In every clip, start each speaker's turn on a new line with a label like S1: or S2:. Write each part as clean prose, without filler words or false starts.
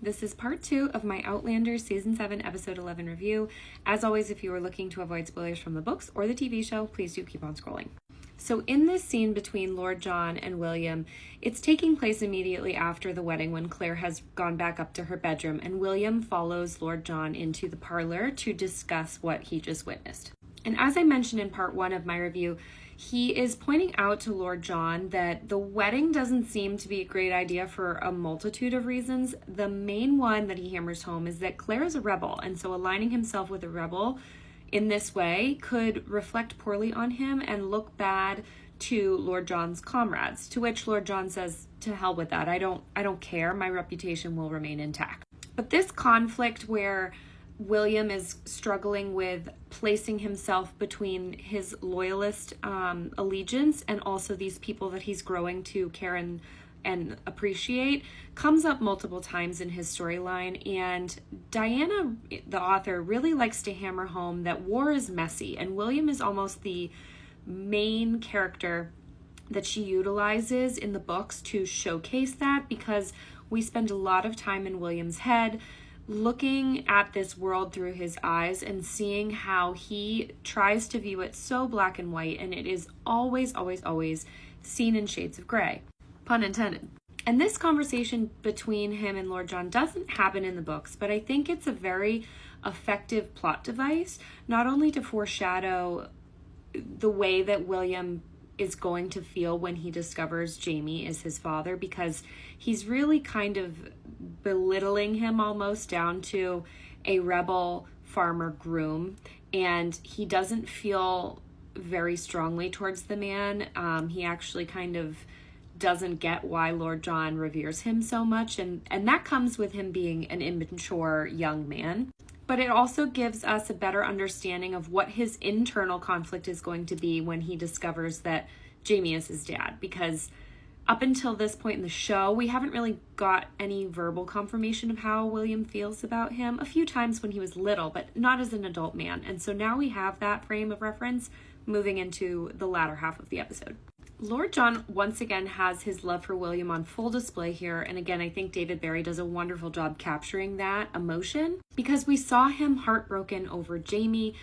S1: This is part 2 of my Outlander Season 7, Episode 11 review. As always, if you are looking to avoid spoilers from the books or the TV show, please do keep on scrolling. So in this scene between Lord John and William, it's taking place immediately after the wedding when Claire has gone back up to her bedroom and William follows Lord John into the parlor to discuss what he just witnessed. And as I mentioned in part 1 of my review, he is pointing out to Lord John that the wedding doesn't seem to be a great idea for a multitude of reasons. The main one that he hammers home is that Claire is a rebel, and so aligning himself with a rebel in this way could reflect poorly on him and look bad to Lord John's comrades, to which Lord John says, to hell with that. I don't care. My reputation will remain intact. But this conflict where William is struggling with placing himself between his loyalist allegiance and also these people that he's growing to care and appreciate comes up multiple times in his storyline. And Diana, the author, really likes to hammer home that war is messy, and William is almost the main character that she utilizes in the books to showcase that, because we spend a lot of time in William's head looking at this world through his eyes and seeing how he tries to view it so black and white, and it is always, always, always seen in shades of gray. Pun intended. And this conversation between him and Lord John doesn't happen in the books, but I think it's a very effective plot device, not only to foreshadow the way that William is going to feel when he discovers Jamie is his father, because he's really kind of belittling him almost down to a rebel farmer groom, and he doesn't feel very strongly towards the man. He actually kind of doesn't get why Lord John reveres him so much, and that comes with him being an immature young man. But it also gives us a better understanding of what his internal conflict is going to be when he discovers that Jamie is his dad, because up until this point in the show, we haven't really got any verbal confirmation of how William feels about him. A few times when he was little, but not as an adult man. And so now we have that frame of reference moving into the latter half of the episode. Lord John once again has his love for William on full display here, and again I think David Barry does a wonderful job capturing that emotion, because we saw him heartbroken over Jamie,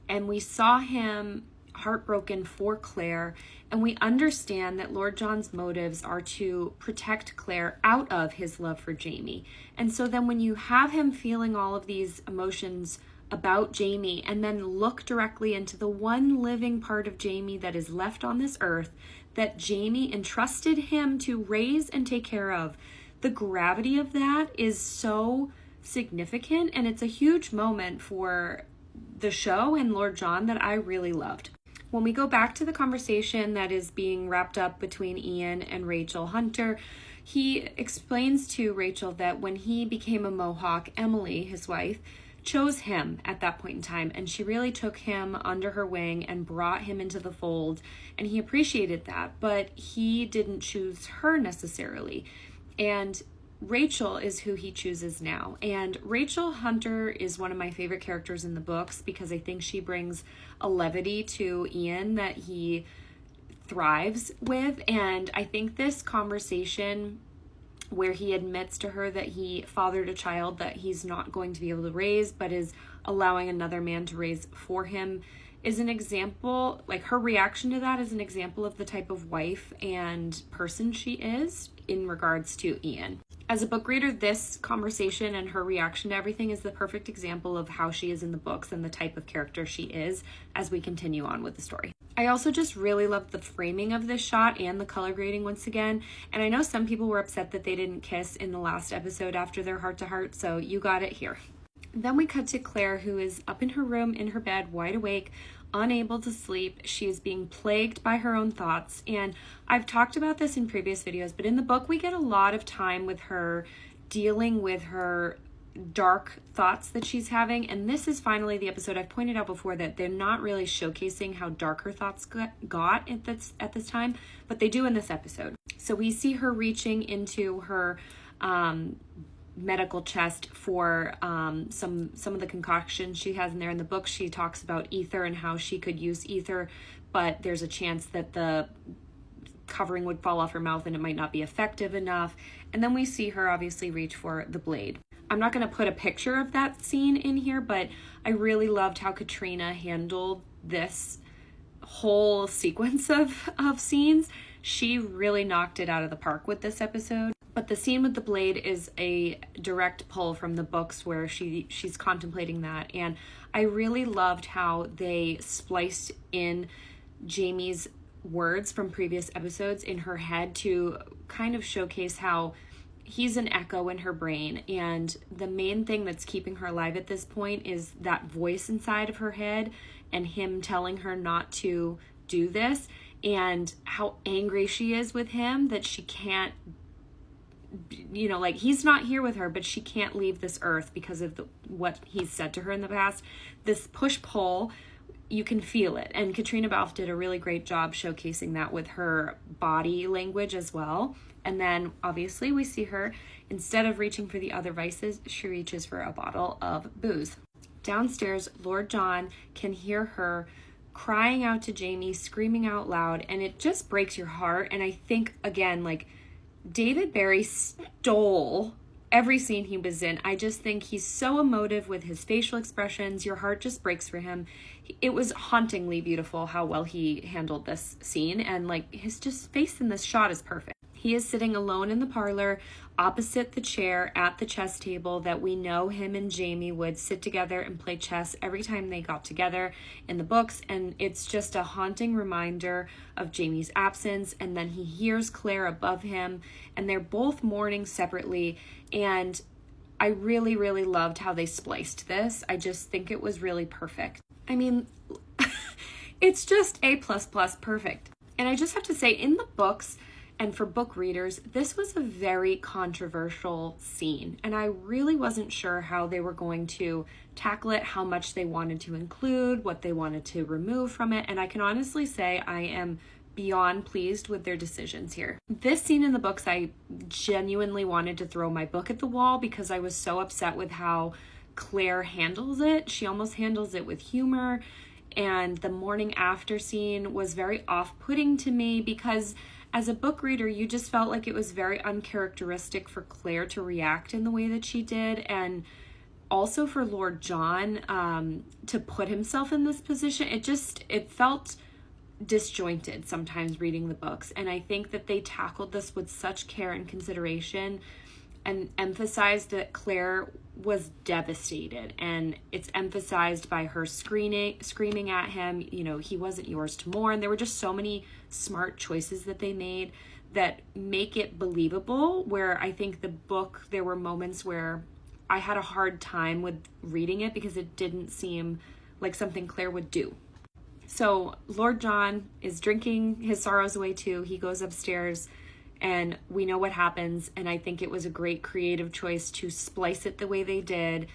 S1: and we saw him heartbroken for Claire, and we understand that Lord John's motives are to protect Claire out of his love for Jamie. And so then when you have him feeling all of these emotions about Jamie and then look directly into the one living part of Jamie that is left on this earth that Jamie entrusted him to raise and take care of, the gravity of that is so significant, and it's a huge moment for the show and Lord John that I really loved. When we go back to the conversation that is being wrapped up between Ian and Rachel Hunter, he explains to Rachel that when he became a Mohawk, Emily, his wife, chose him at that point in time, and she really took him under her wing and brought him into the fold, and he appreciated that, but he didn't choose her necessarily. And Rachel is who he chooses now. And Rachel Hunter is one of my favorite characters in the books, because I think she brings a levity to Ian that he thrives with. And I think this conversation where he admits to her that he fathered a child that he's not going to be able to raise, but is allowing another man to raise for him, is an example, like her reaction to that is an example of the type of wife and person she is in regards to Ian. As a book reader, this conversation and her reaction to everything is the perfect example of how she is in the books and the type of character she is as we continue on with the story. I also just really love the framing of this shot and the color grading once again. And I know some people were upset that they didn't kiss in the last episode after their heart-to-heart, so you got it here. Then we cut to Claire, who is up in her room, in her bed, wide awake, unable to sleep. She is being plagued by her own thoughts. And I've talked about this in previous videos, but in the book we get a lot of time with her dealing with her dark thoughts that she's having, and this is finally the episode. I've pointed out before that they're not really showcasing how dark her thoughts got at this time, but they do in this episode. So we see her reaching into her medical chest for some of the concoctions she has in there. In the book she talks about ether and how she could use ether, but there's a chance that the covering would fall off her mouth and it might not be effective enough. And then we see her obviously reach for the blade. I'm not going to put a picture of that scene in here, but I really loved how Katrina handled this whole sequence of scenes. She really knocked it out of the park with this episode. But the scene with the blade is a direct pull from the books where she's contemplating that. And I really loved how they spliced in Jamie's words from previous episodes in her head to kind of showcase how he's an echo in her brain. And the main thing that's keeping her alive at this point is that voice inside of her head and him telling her not to do this, and how angry she is with him that she can't, you know, like he's not here with her, but she can't leave this earth because of what he's said to her in the past. This push-pull, you can feel it. And Katrina Balfe did a really great job showcasing that with her body language as well. And then obviously we see her, instead of reaching for the other vices, she reaches for a bottle of booze. Downstairs, Lord John can hear her crying out to Jamie, screaming out loud, and it just breaks your heart. And I think, again, like, David Barry stole every scene he was in. I just think he's so emotive with his facial expressions. Your heart just breaks for him. It was hauntingly beautiful how well he handled this scene, and like his just face in this shot is perfect. He is sitting alone in the parlor opposite the chair at the chess table that we know him and Jamie would sit together and play chess every time they got together in the books. And it's just a haunting reminder of Jamie's absence. And then he hears Claire above him, and they're both mourning separately. And I really, really loved how they spliced this. I just think it was really perfect. I mean, it's just A++ perfect. And I just have to say, in the books, and for book readers, this was a very controversial scene, and I really wasn't sure how they were going to tackle it, how much they wanted to include, what they wanted to remove from it, and I can honestly say I am beyond pleased with their decisions here. This scene in the books, I genuinely wanted to throw my book at the wall because I was so upset with how Claire handles it. She almost handles it with humor, and the morning after scene was very off-putting to me because as a book reader, you just felt like it was very uncharacteristic for Claire to react in the way that she did, and also for Lord John to put himself in this position. It felt disjointed sometimes reading the books, and I think that they tackled this with such care and consideration and emphasized that Claire was devastated, and it's emphasized by her screaming at him, you know, he wasn't yours to mourn. There were just so many smart choices that they made that make it believable, where I think the book, there were moments where I had a hard time with reading it because it didn't seem like something Claire would do. So Lord John is drinking his sorrows away too. He goes upstairs, and we know what happens, and I think it was a great creative choice to splice it the way they did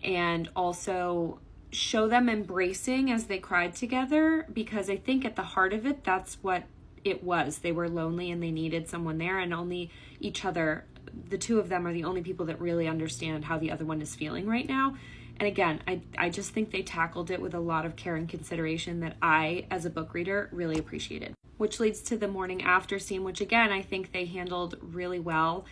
S1: and also show them embracing as they cried together, because I think at the heart of it, that's what it was. They were lonely and they needed someone there, and only each other, the two of them are the only people that really understand how the other one is feeling right now. And again, I just think they tackled it with a lot of care and consideration that I, as a book reader, really appreciated. Which leads to the morning after scene, which again, I think they handled really well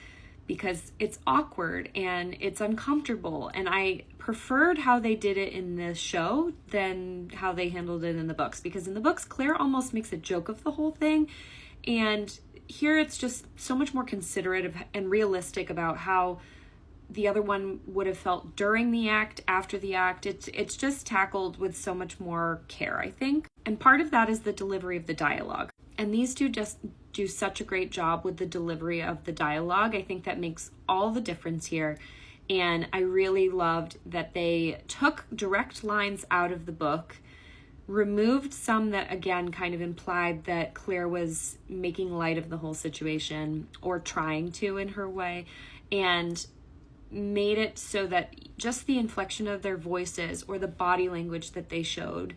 S1: because it's awkward and it's uncomfortable. And I preferred how they did it in the show than how they handled it in the books, because in the books, Claire almost makes a joke of the whole thing. And here it's just so much more considerate and realistic about how the other one would have felt during the act, after the act. It's just tackled with so much more care, I think. And part of that is the delivery of the dialogue. And these two just do such a great job with the delivery of the dialogue. I think that makes all the difference here. And I really loved that they took direct lines out of the book, removed some that, again, kind of implied that Claire was making light of the whole situation or trying to in her way, and made it so that just the inflection of their voices or the body language that they showed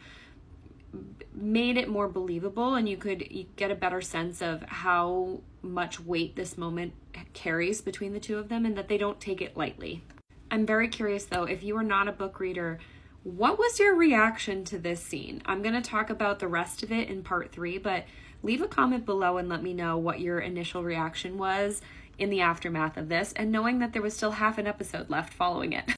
S1: made it more believable, and you get a better sense of how much weight this moment carries between the two of them and that they don't take it lightly. I'm very curious though, if you are not a book reader, what was your reaction to this scene? I'm going to talk about the rest of it in part 3, but leave a comment below and let me know what your initial reaction was. in the aftermath of this, and knowing that there was still half an episode left following it.